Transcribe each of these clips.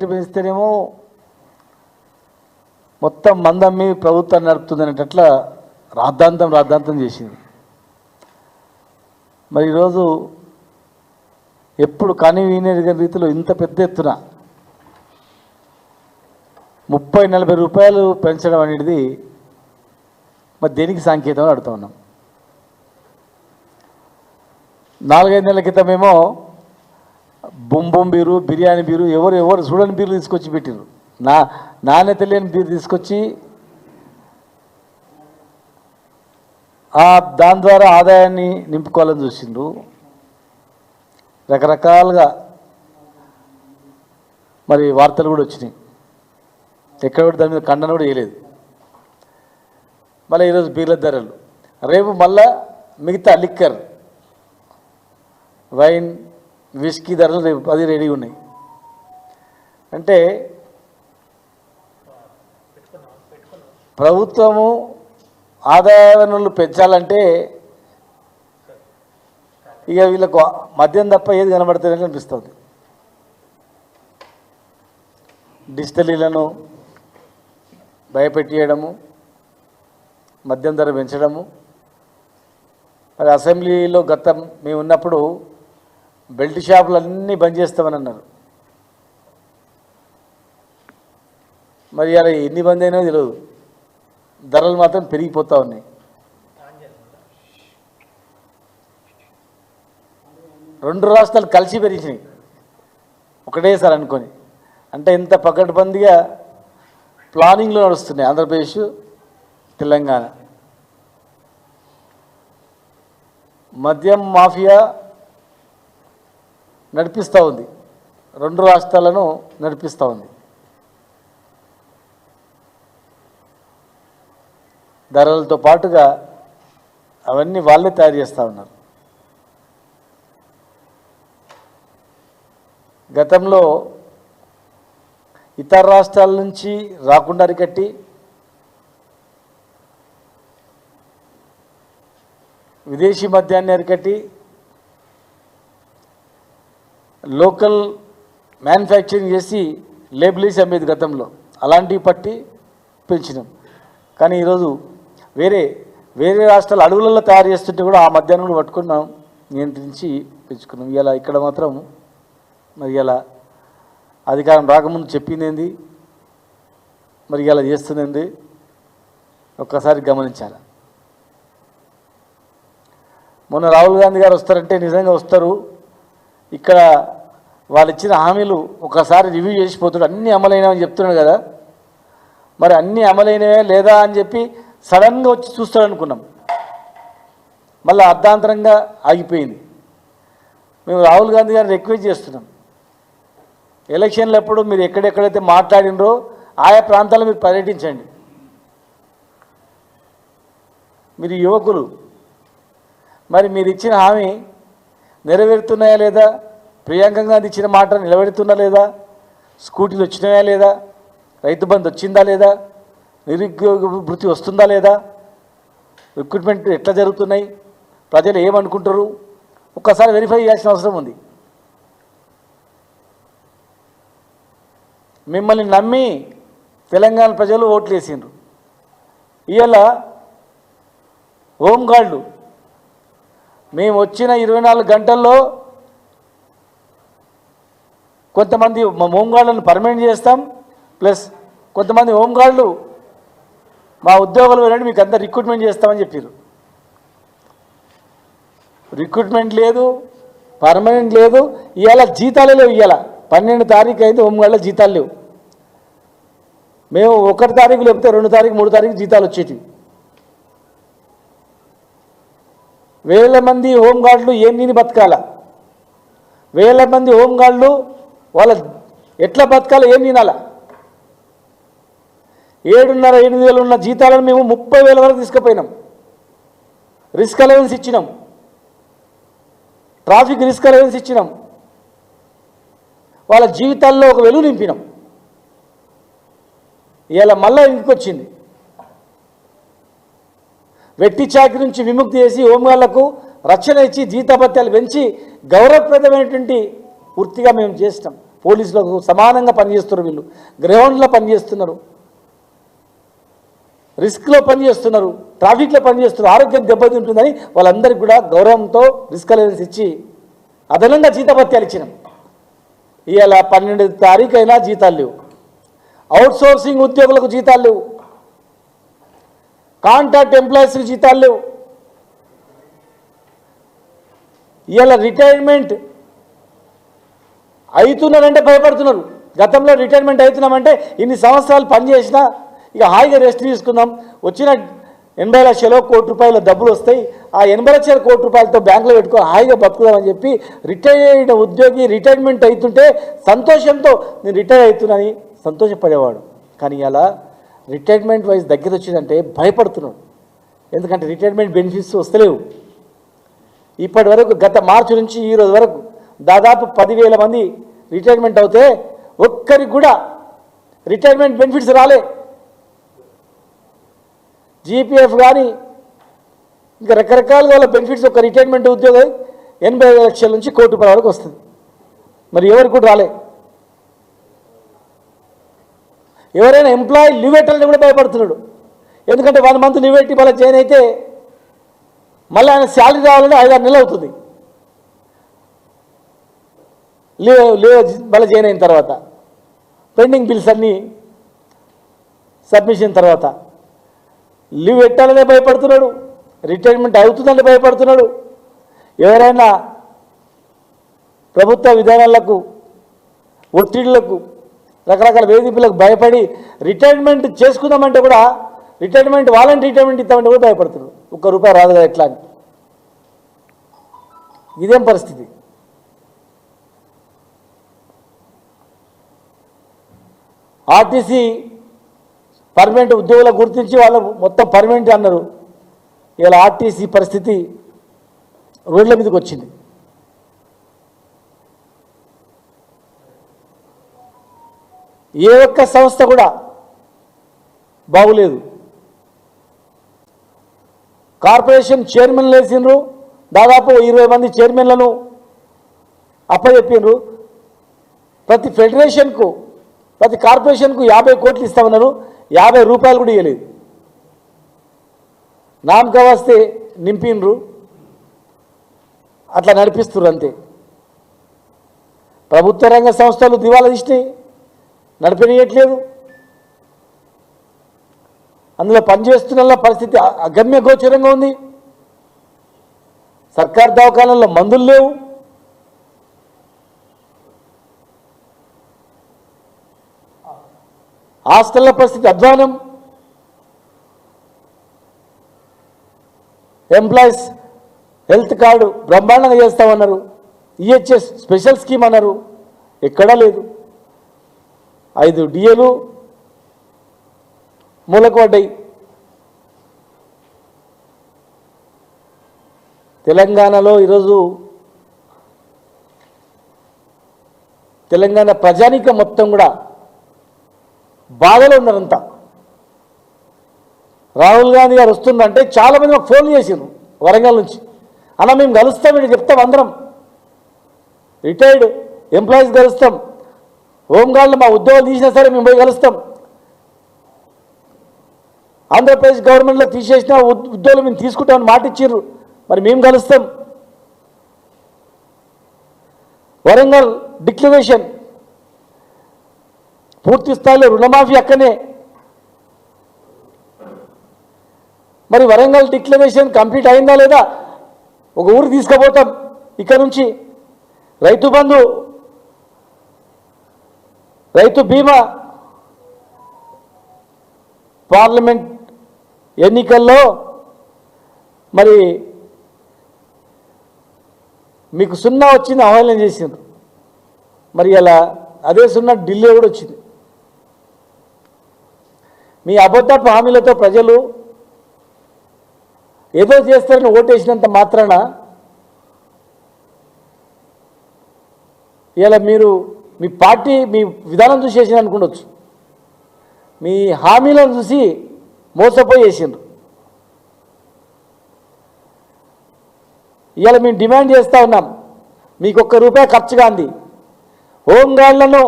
Rate పెంచితేనేమో మొత్తం మందమ్మి ప్రభుత్వాన్ని నడుపుతుంది అనేటట్ల రాద్ధాంతం చేసింది. మరి ఈరోజు ఎప్పుడు కానీ వినే రీతిలో ఇంత పెద్ద ఎత్తున 30-40 రూపాయలు పెంచడం అనేది మరి దేనికి సంకేతం అడుగుతా ఉన్నాం. 4-5 నెలల క్రితమేమో బొంబొం బీరు, బిర్యానీ బీరు, ఎవరు చూడని బీర్లు తీసుకొచ్చి పెట్టిరు. నాణ్యత లేని బీరు తీసుకొచ్చి దాని ద్వారా ఆదాయాన్ని నింపుకోవాలని చూసిండ్రు. రకరకాలుగా మరి వార్తలు కూడా వచ్చినాయి. ఎక్కడ కూడా దాని మీద ఖండన కూడా చేయలేదు. మళ్ళీ ఈరోజు బీర్ల ధరలు, రేపు మళ్ళా మిగతా లిక్కర్, వైన్, విస్కీ ధరలు రేపు అది రెడీ ఉన్నాయి. అంటే ప్రభుత్వము ఆదాయ వనరులు పెంచాలంటే ఇక వీళ్ళకు మద్యం తప్ప ఏది కనబడుతుందని అనిపిస్తుంది. డిజిటలీలను భయపెట్టేయడము, మద్యం ధర పెంచడము. మరి అసెంబ్లీలో గతం మేము ఉన్నప్పుడు బెల్ట్ షాపులు అన్నీ బంద్ చేస్తామని అన్నారు. మరి అలా ఎన్ని బంద్ అయినా తెలియదు, ధరలు మాత్రం పెరిగిపోతూ ఉన్నాయి. రెండు రాష్ట్రాలు కలిసి పెరిగినాయి ఒకటేసారి అనుకొని. అంటే ఇంత పకడ్బందీగా ప్లానింగ్లో నడుస్తున్నాయి ఆంధ్రప్రదేశ్, తెలంగాణ. మద్యం మాఫియా నడిపిస్తూ ఉంది, రెండు రాష్ట్రాలను నడిపిస్తూ ఉంది. ధరలతో పాటుగా అవన్నీ వాళ్ళే తయారు చేస్తూ ఉన్నారు. గతంలో ఇతర రాష్ట్రాల నుంచి రాకుండా అరికట్టి విదేశీ మద్యాన్ని అరికట్టి లోకల్ మ్యానుఫ్యాక్చరింగ్ చేసి లేబుల్ వేసి అమ్మేది గతంలో. అలాంటివి పట్టి పెంచినాం. కానీ ఈరోజు వేరే రాష్ట్రాల అడవులలో తయారు చేస్తుంటే కూడా ఆ మద్యాన్ని కూడా పట్టుకున్నాం, నియంత్రించి పెంచుకున్నాం. ఇలా ఇక్కడ మాత్రం మరి ఇలా అధికారం రాకముందు చెప్పిందేంది, మరి ఇలా చేస్తుందేంది ఒక్కసారి గమనించాలి. మొన్న రాహుల్ గాంధీ గారు వస్తారంటే నిజంగా వస్తారు. ఇక్కడ వాళ్ళు ఇచ్చిన హామీలు ఒకసారి రివ్యూ చేసిపోతాడు. అన్నీ అమలైనవని చెప్తున్నాడు కదా, మరి అన్నీ అమలైనవే లేదా అని చెప్పి సడన్గా వచ్చి చూస్తాడు అనుకున్నాం. మళ్ళీ అర్ధాంతరంగా ఆగిపోయింది. మేము రాహుల్ గాంధీ గారిని రిక్వెస్ట్ చేస్తున్నాం, ఎలక్షన్లప్పుడు మీరు ఎక్కడెక్కడైతే మాట్లాడినరో ఆయా ప్రాంతాల్లో మీరు పర్యటించండి. మీరు యువకులు, మరి మీరు ఇచ్చిన హామీ నెరవేరుతున్నాయా లేదా, ప్రియాంక గాంధీ ఇచ్చిన మాట నిలబెడుతున్నా లేదా, స్కూటీలు వచ్చినాయా లేదా, రైతు బంధు వచ్చిందా లేదా, నిరుద్యోగ భృతి వస్తుందా లేదా, రిక్రూట్మెంట్ ఎట్లా జరుగుతున్నాయి, ప్రజలు ఏమనుకుంటారు, ఒక్కసారి వెరిఫై చేయాల్సిన అవసరం ఉంది. మిమ్మల్ని నమ్మి తెలంగాణ ప్రజలు ఓట్లు వేసిండ్రు. ఇవాళ హోంగార్డులు మేము వచ్చిన 24 గంటల్లో కొంతమంది హోంగార్డులను పర్మనెంట్ చేస్తాం, ప్లస్ కొంతమంది హోంగార్డులు మా ఉద్యోగాలు వెళ్ళండి మీకు అంతా రిక్రూట్మెంట్ చేస్తామని చెప్పారు. రిక్రూట్మెంట్ లేదు, పర్మనెంట్ లేదు. ఇవాళ జీతాలే లేవు. ఇవాళ 12 తారీఖు అయితే హోంగార్డుల జీతాలు లేవు. మేము 1 తారీఖు లేకపోతే 2 తారీఖు 3 తారీఖు జీతాలు వచ్చేటివి. వేల మంది హోంగార్డులు ఏం తిని బతకాల, వేల మంది హోంగార్డులు వాళ్ళ ఎట్లా బతకాలో ఏం తినాలా. 7,500-8,000 ఉన్న జీతాలను మేము 30,000 వరకు తీసుకుపోయినాం. రిస్క్ అలవెన్స్ ఇచ్చినాం, ట్రాఫిక్ రిస్క్ అలవెన్స్ ఇచ్చినాం, వాళ్ళ జీవితాల్లో ఒక వెలుగు నింపినాం. ఇలా మళ్ళా ఇంటికొచ్చింది. వెట్టి చాకరీ నుంచి విముక్తి చేసి హోంగార్డులకు రక్షణ ఇచ్చి జీతభత్యాలు పెంచి గౌరవప్రదమైనటువంటి పూర్తిగా మేము చేస్తాం. పోలీసులకు సమానంగా పనిచేస్తున్నారు, వీళ్ళు గ్రౌండ్లో పనిచేస్తున్నారు, రిస్క్లో పనిచేస్తున్నారు, ట్రాఫిక్లో పనిచేస్తున్నారు, ఆరోగ్యం దెబ్బతింటుందని వాళ్ళందరికీ కూడా గౌరవంతో రిస్క్ అలవెన్స్ ఇచ్చి అదనంగా జీతభత్యాలు ఇచ్చినాం. ఇవాళ 12 తారీఖు అయినా జీతాలు లేవు, అవుట్సోర్సింగ్ ఉద్యోగులకు జీతాలు లేవు, కాంట్రాక్ట్ ఎంప్లాయీస్కి జీతాలు లేవు. ఇవాళ రిటైర్మెంట్ అవుతున్నారంటే భయపడుతున్నారు. గతంలో రిటైర్మెంట్ అవుతున్నామంటే ఇన్ని సంవత్సరాలు పనిచేసినా ఇక హాయిగా రెస్ట్ తీసుకుందాం, వచ్చిన 80 లక్షలు ₹1,00,00,000 డబ్బులు వస్తాయి, ఆ 80 లక్షల ₹1,00,00,000 బ్యాంకులో పెట్టుకో హాయిగా బతుకుదామని చెప్పి రిటైర్డ్ ఉద్యోగి రిటైర్మెంట్ అవుతుంటే సంతోషంతో నేను రిటైర్ అవుతున్నానని సంతోషపడేవాడు. కానీ అలా రిటైర్మెంట్ వైజ్ దగ్గర వచ్చిందంటే భయపడుతున్నాడు. ఎందుకంటే రిటైర్మెంట్ బెనిఫిట్స్ వస్తలేవు. ఇప్పటి వరకు గత మార్చి నుంచి ఈ రోజు వరకు దాదాపు 10,000 మంది రిటైర్మెంట్ అవుతే ఒక్కరికి కూడా రిటైర్మెంట్ బెనిఫిట్స్ రాలే. జీపీఎఫ్ కానీ ఇంకా రకరకాలుగా వాళ్ళ బెనిఫిట్స్ ఒక రిటైర్మెంట్ ఉద్యోగం 80 లక్షల నుంచి ₹1,00,00,000 వరకు వస్తుంది. మరి ఎవరికి కూడా రాలే. ఎవరైనా ఎంప్లాయీ లీవ్ పెట్టాలని కూడా భయపడుతున్నాడు. ఎందుకంటే 1 మంత్ లీవ్ పెట్టి మళ్ళీ జాయిన్ అయితే మళ్ళీ ఆయన శాలరీ రావాలంటే 5-6 నెలలు అవుతుంది. లీవ్ మళ్ళీ జాయిన్ అయిన తర్వాత పెండింగ్ బిల్స్ అన్నీ సబ్మిషన్ తర్వాత లీవ్ పెట్టాలనే భయపడుతున్నాడు, రిటైర్మెంట్ అవుతుందని భయపడుతున్నాడు. ఎవరైనా ప్రభుత్వ విధానాలకు ఒత్తిళ్లకు రకరకాల వేధింపులకు భయపడి రిటైర్మెంట్ చేసుకుందామంటే కూడా రిటైర్మెంట్ వాలంటీ రిటైర్మెంట్ ఇద్దామంటే కూడా భయపడుతున్నాడు. ₹1 రాదు కదా ఎట్లా అని. ఇదేం పరిస్థితి? ఆర్టీసీ పర్మనెంట్ ఉద్యోగులకు గుర్తించి వాళ్ళు మొత్తం పర్మనెంట్ అన్నారు. ఇలా ఆర్టీసీ పరిస్థితి రోడ్ల మీదకి వచ్చింది. ఏ ఒక్క సంస్థ కూడా బాగులేదు. కార్పొరేషన్ చైర్మన్లు వేసిండ్రు, దాదాపు 20 మంది చైర్మన్లను అప్పచెప్పిండ్రు. ప్రతి ఫెడరేషన్కు ప్రతి కార్పొరేషన్కు 50 కోట్లు ఇస్తామన్నారు, ₹50 కూడా ఇవ్వలేదు. నామకా వస్తే నింపిండ్రు, అట్లా నడిపిస్తున్నారు అంతే. ప్రభుత్వ రంగ సంస్థలు దివాలా తీసినాయి, నడిపనియట్లేదు. అందులో పనిచేస్తున్న పరిస్థితి అగమ్య గోచరంగా ఉంది. సర్కార్ దవాఖానాల్లో మందులు లేవు. హాస్టళ్ల పరిస్థితి అధ్వానం. ఎంప్లాయీస్ హెల్త్ కార్డు బ్రహ్మాండంగా చేస్తామన్నారు, ఈహెచ్ఎస్ స్పెషల్ స్కీమ్ అన్నారు, ఎక్కడా లేదు. 5 డిఏలు మూలకు పడ్డాయి. తెలంగాణలో ఈరోజు తెలంగాణ ప్రజానీకం మొత్తం కూడా బాధలో ఉన్నారంతా. రాహుల్ గాంధీ గారు వస్తుందంటే చాలామంది మాకు ఫోన్ చేసిండ్రు వరంగల్ నుంచి, అన్న మేము కలుస్తాం, ఇక్కడ చెప్తాం, అందరం రిటైర్డ్ ఎంప్లాయీస్ కలుస్తాం, హోంగార్డులు మా ఉద్యోగాలు తీసినా సరే మేము పోయి కలుస్తాం, ఆంధ్రప్రదేశ్ గవర్నమెంట్లో తీసేసిన ఉద్యోగులు మేము తీసుకుంటామని మాట ఇచ్చిర్రు, మరి మేము కలుస్తాం. వరంగల్ డిక్లరేషన్ పూర్తి స్థాయిలో రుణమాఫీ అక్కనే. మరి వరంగల్ డిక్లరేషన్ కంప్లీట్ అయిందా లేదా? ఒక ఊరు తీసుకుపోతాం ఇక్కడ నుంచి. రైతు బంధు, రైతు బీమా, పార్లమెంట్ ఎన్నికల్లో మరి మీకు 0 వచ్చింది, అవహేళన చేసిండ్రు. మరి అలా అదే 0 ఢిల్లీ కూడా వచ్చింది. మీ అబద్ధపు హామీలతో ప్రజలు ఏదో చేస్తారని ఓటేసినంత మాత్రాన ఇలా మీరు మీ పార్టీ మీ విధానం చూసి చేసిన అనుకుండొచ్చు, మీ హామీలను చూసి మోసపోయి చేసిండ్రు. ఇవాళ మేము డిమాండ్ చేస్తూ ఉన్నాం, మీకు ₹1 ఖర్చు కాంది, హోంగార్డులను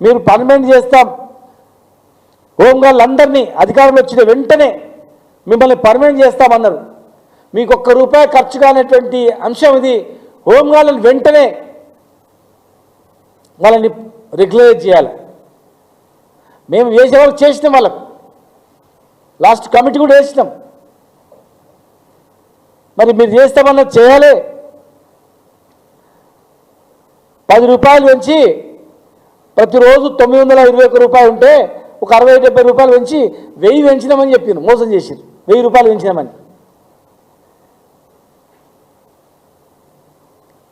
మీరు పర్మనెంట్ చేస్తాం, హోంగార్డులందరినీ అధికారంలో వచ్చిన వెంటనే మిమ్మల్ని పర్మనెంట్ చేస్తామన్నారు. మీకు ₹1 ఖర్చు కానటువంటి అంశం ఇది. హోంగార్డులను వెంటనే వాళ్ళని రెగ్యులరైజ్ చేయాలి. మేము వేసేవాళ్ళు చేసినాం, వాళ్ళకు లాస్ట్ కమిటీ కూడా వేసినాం. మరి మీరు చేస్తామన్నది చేయాలి. ₹10 పెంచి ప్రతిరోజు ₹921 ఉంటే ఒక ₹60-70 పెంచి 1000 పెంచినామని చెప్పాను. మోసం చేసారు. ₹1000 పెంచినామని,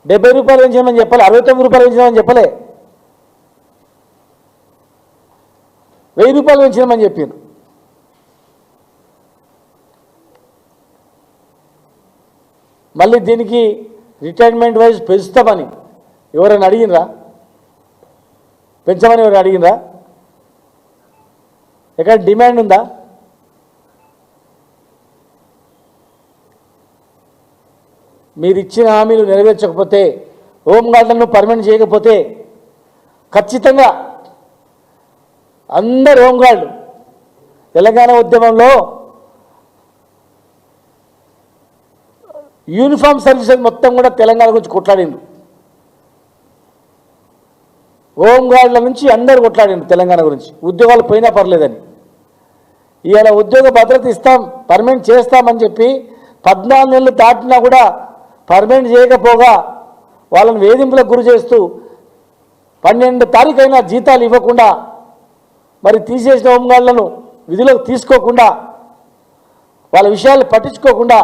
₹70 పెంచినామని చెప్పలే, ₹69 పెంచినామని చెప్పలే, ₹1000 పెంచినామని చెప్పాను. మళ్ళీ దీనికి రిటైర్మెంట్ వైజ్ పెంచుతామని ఎవరైనా అడిగినరా? పెంచమని ఎవరైనా అడిగినరా? ఎక్కడ డిమాండ్ ఉందా? మీరు ఇచ్చిన హామీలు నెరవేర్చకపోతే, హోంగార్డులను పర్మనెంట్ చేయకపోతే ఖచ్చితంగా అందరు హోంగార్డు తెలంగాణ ఉద్యమంలో యూనిఫామ్ సర్వీసెస్ మొత్తం కూడా తెలంగాణ గురించి కొట్లాడిండు. హోంగార్డుల నుంచి అందరు కొట్లాడిండు తెలంగాణ గురించి, ఉద్యోగాలు పోయినా పర్లేదని. ఇవాళ ఉద్యోగ భద్రత ఇస్తాం, పర్మనెంట్ చేస్తామని చెప్పి 14 నెలలు దాటినా కూడా పర్మనెంట్ చేయకపోగా వాళ్ళని వేధింపులకు గురి చేస్తూ 12 తారీఖైనా జీతాలు ఇవ్వకుండా, మరి తీసేసిన హోంగార్డులను విధిలోకి తీసుకోకుండా, వాళ్ళ విషయాలు పట్టించుకోకుండా,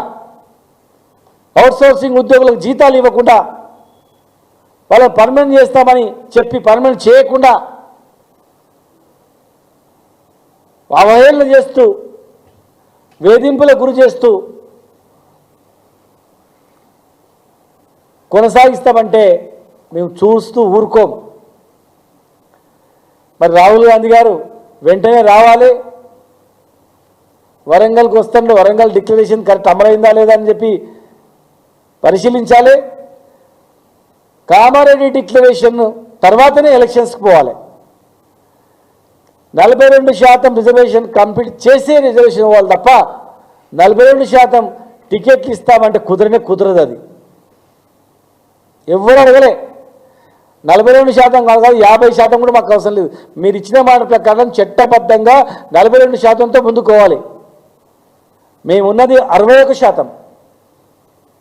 అవుట్సోర్సింగ్ ఉద్యోగులకు జీతాలు ఇవ్వకుండా, వాళ్ళని పర్మనెంట్ చేస్తామని చెప్పి పర్మనెంట్ చేయకుండా అవహేళన చేస్తూ, వేధింపులకు గురి చేస్తూ కొనసాగిస్తామంటే మేము చూస్తూ ఊరుకోం. మరి రాహుల్ గాంధీ గారు వెంటనే రావాలి, వరంగల్కి వస్తుండే వరంగల్ డిక్లరేషన్ కరెక్ట్ అమలైందా లేదా అని చెప్పి పరిశీలించాలి. కామారెడ్డి డిక్లరేషన్ తర్వాతనే ఎలక్షన్స్కి పోవాలి. 42% రిజర్వేషన్ కంప్లీట్ చేసే రిజర్వేషన్ ఇవ్వాలి తప్ప 42% టికెట్లు ఇస్తామంటే కుదరదు. అది ఎవరు అడగలే. 42% కాదు, 50% కూడా మాకు అవసరం లేదు. మీరు ఇచ్చిన మాట ప్రకారం చట్టబద్ధంగా 42%తో ముందుకోవాలి. మేమున్నది 61%.